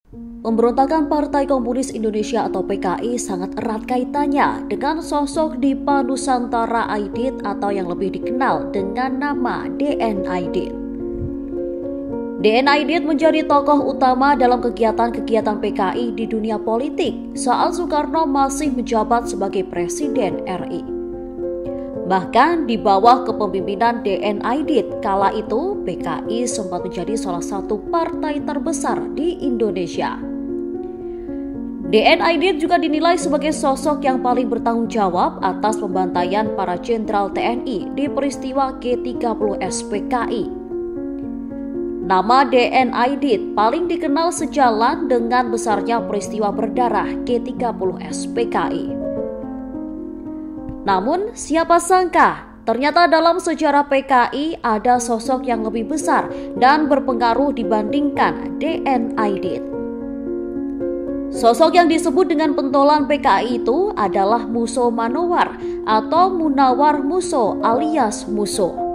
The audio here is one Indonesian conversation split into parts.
Pemberontakan Partai Komunis Indonesia atau PKI sangat erat kaitannya dengan sosok Dipa Nusantara Aidit atau yang lebih dikenal dengan nama DN Aidit. DN Aidit menjadi tokoh utama dalam kegiatan-kegiatan PKI di dunia politik saat Soekarno masih menjabat sebagai Presiden RI. Bahkan di bawah kepemimpinan DN Aidit, kala itu PKI sempat menjadi salah satu partai terbesar di Indonesia. DN Aidit juga dinilai sebagai sosok yang paling bertanggung jawab atas pembantaian para jenderal TNI di peristiwa G30S PKI. Nama DN Aidit paling dikenal sejalan dengan besarnya peristiwa berdarah G30S PKI. Namun, siapa sangka ternyata dalam sejarah PKI ada sosok yang lebih besar dan berpengaruh dibandingkan DN Aidit. Sosok yang disebut dengan pentolan PKI itu adalah Muso Manowar atau Munawar Muso alias Muso.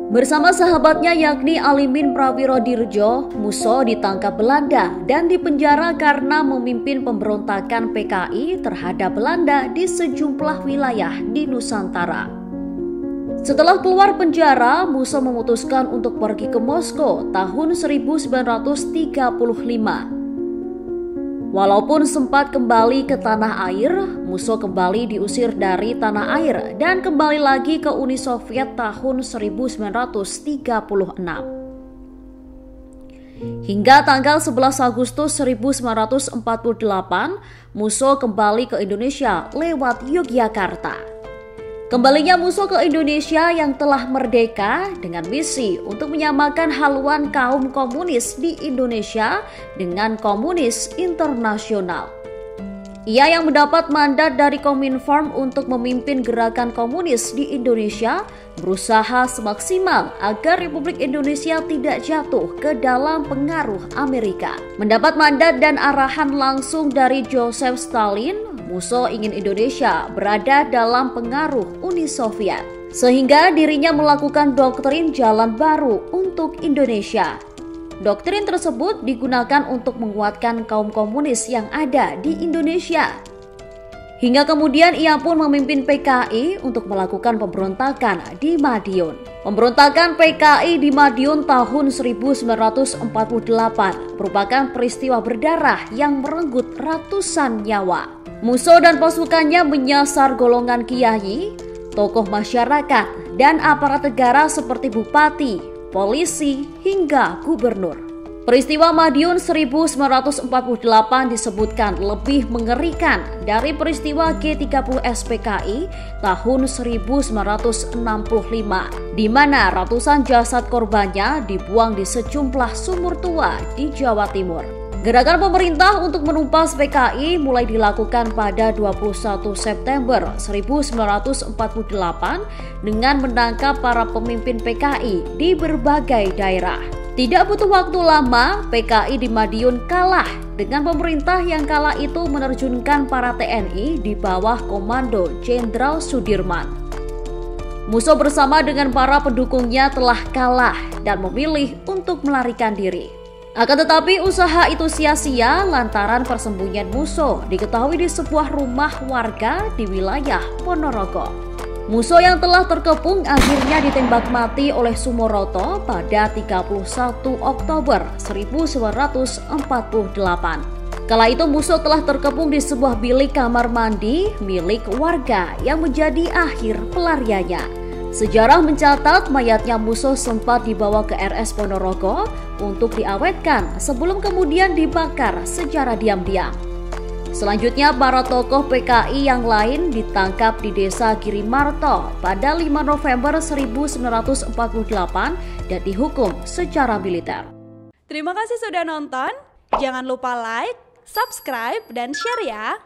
Bersama sahabatnya yakni Alimin Prawirodirjo, Muso ditangkap Belanda dan dipenjara karena memimpin pemberontakan PKI terhadap Belanda di sejumlah wilayah di Nusantara. Setelah keluar penjara, Muso memutuskan untuk pergi ke Moskow tahun 1935. Walaupun sempat kembali ke tanah air, Muso kembali diusir dari tanah air dan kembali lagi ke Uni Soviet tahun 1936. Hingga tanggal 11 Agustus 1948, Muso kembali ke Indonesia lewat Yogyakarta. Kembalinya Muso ke Indonesia yang telah merdeka dengan misi untuk menyamakan haluan kaum komunis di Indonesia dengan komunis internasional. Ia yang mendapat mandat dari Kominform untuk memimpin gerakan komunis di Indonesia berusaha semaksimal agar Republik Indonesia tidak jatuh ke dalam pengaruh Amerika. Mendapat mandat dan arahan langsung dari Joseph Stalin, Muso ingin Indonesia berada dalam pengaruh Uni Soviet, sehingga dirinya melakukan doktrin jalan baru untuk Indonesia. Doktrin tersebut digunakan untuk menguatkan kaum komunis yang ada di Indonesia. Hingga kemudian ia pun memimpin PKI untuk melakukan pemberontakan di Madiun. Pemberontakan PKI di Madiun tahun 1948 merupakan peristiwa berdarah yang merenggut ratusan nyawa. Muso dan pasukannya menyasar golongan kiai, tokoh masyarakat, dan aparat negara seperti bupati, polisi, hingga gubernur. Peristiwa Madiun 1948 disebutkan lebih mengerikan dari peristiwa G30S PKI tahun 1965, di mana ratusan jasad korbannya dibuang di sejumlah sumur tua di Jawa Timur. Gerakan pemerintah untuk menumpas PKI mulai dilakukan pada 21 September 1948 dengan menangkap para pemimpin PKI di berbagai daerah. Tidak butuh waktu lama, PKI di Madiun kalah dengan pemerintah yang kala itu menerjunkan para TNI di bawah komando Jenderal Sudirman. Muso bersama dengan para pendukungnya telah kalah dan memilih untuk melarikan diri. Akan tetapi usaha itu sia-sia lantaran persembunyian Muso diketahui di sebuah rumah warga di wilayah Ponorogo. Muso yang telah terkepung akhirnya ditembak mati oleh Sumoroto pada 31 Oktober 1948. Kala itu Muso telah terkepung di sebuah bilik kamar mandi milik warga yang menjadi akhir pelariannya. Sejarah mencatat mayatnya Muso sempat dibawa ke RS Ponorogo untuk diawetkan sebelum kemudian dibakar secara diam-diam. Selanjutnya para tokoh PKI yang lain ditangkap di Desa Girimarto pada 5 November 1948 dan dihukum secara militer. Terima kasih sudah nonton. Jangan lupa like, subscribe, dan share ya.